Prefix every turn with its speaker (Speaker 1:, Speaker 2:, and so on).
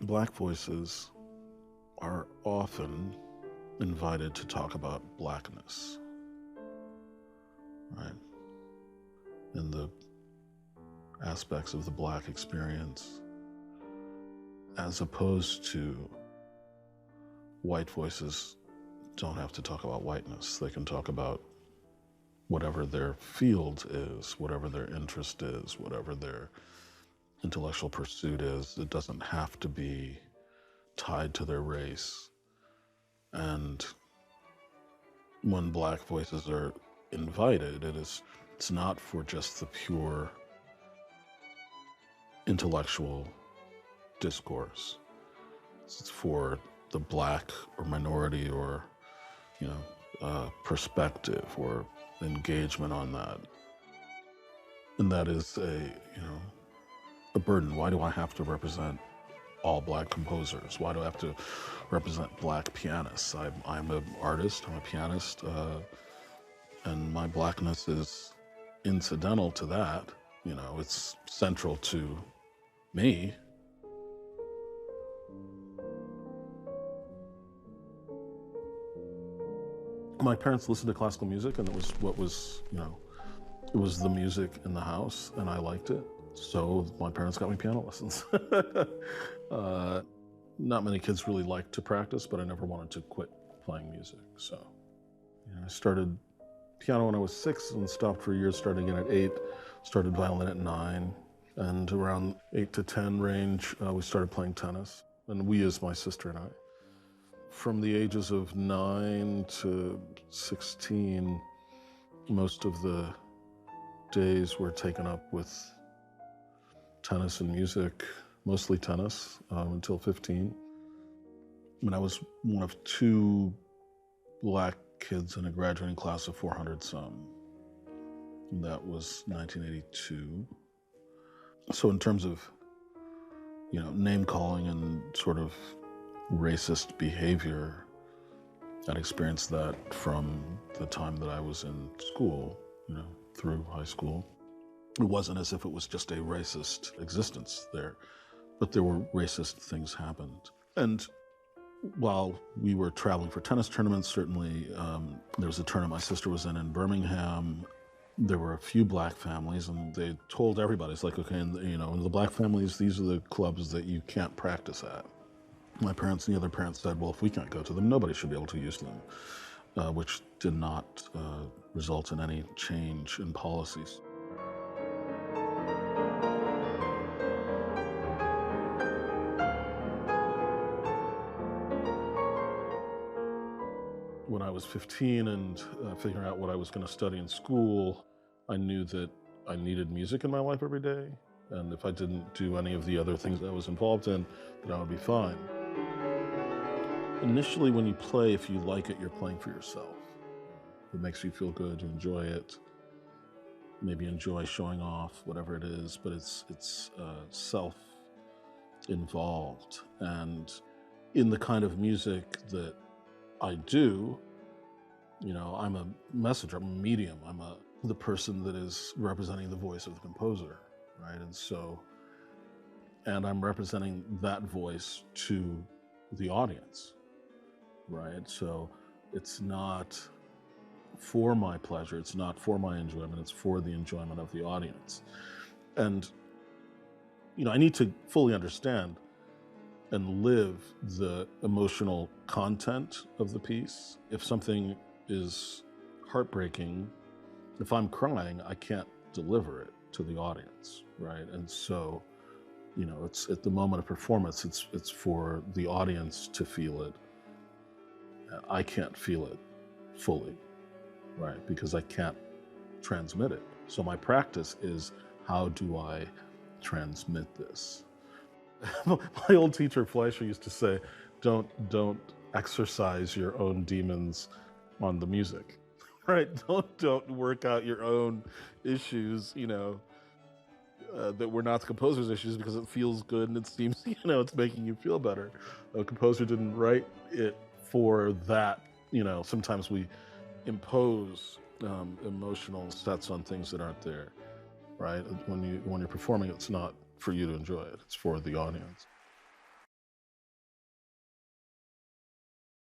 Speaker 1: Black voices are often invited to talk about blackness, right? And the aspects of the Black experience, as opposed to white voices don't have to talk about whiteness. They can talk about whatever their field is, whatever their interest is, whatever their intellectual pursuit is. It doesn't have to be tied to their race. And when Black voices are invited, it's not for just the pure intellectual discourse. It's for the Black or minority or, perspective or engagement on that. And that is a burden. Why do I have to represent all Black composers? Why do I have to represent Black pianists? I'm an artist, I'm a pianist, and my Blackness is incidental to that. It's central to me. My parents listened to classical music, and it was it was the music in the house, and I liked it. So my parents got me piano lessons. Not many kids really like to practice, but I never wanted to quit playing music. So I started piano when I was 6 and stopped for a year, started again at 8, started violin at 9, and around 8 to 10 range, we started playing tennis. And we is my sister and I. From the ages of 9 to 16, most of the days were taken up with tennis and music, mostly tennis, until 15. I was one of 2 Black kids in a graduating class of 400 some. And that was 1982. So in terms of, name calling and sort of racist behavior, I'd experienced that from the time that I was in school, through high school. It wasn't as if it was just a racist existence there, but there were racist things happened. And while we were traveling for tennis tournaments, certainly there was a tournament my sister was in Birmingham. There were a few Black families, and they told everybody, it's like, okay, in the Black families, these are the clubs that you can't practice at. My parents and the other parents said, well, if we can't go to them, nobody should be able to use them, which did not result in any change in policies. When I was 15 and figuring out what I was going to study in school, I knew that I needed music in my life every day. And if I didn't do any of the other things that I was involved in, then I would be fine. Initially, when you play, if you like it, you're playing for yourself. It makes you feel good, you enjoy it, maybe enjoy showing off, whatever it is, but it's self-involved. And in the kind of music that I do, I'm a messenger, I'm a medium, I'm the person that is representing the voice of the composer, right? And I'm representing that voice to the audience, right? So it's not for my pleasure, it's not for my enjoyment, it's for the enjoyment of the audience. And, I need to fully understand and live the emotional content of the piece. If something is heartbreaking, if I'm crying, I can't deliver it to the audience, right? And so, it's at the moment of performance, it's for the audience to feel it. I can't feel it fully, right? Because I can't transmit it. So my practice is, how do I transmit this? My old teacher Fleischer used to say, don't exercise your own demons on the music, right? Don't work out your own issues, that were not the composer's issues, because it feels good and it seems, it's making you feel better. A composer didn't write it for that. Sometimes we impose emotional sets on things that aren't there, right? When you're performing, it's not for you to enjoy it, it's for the audience.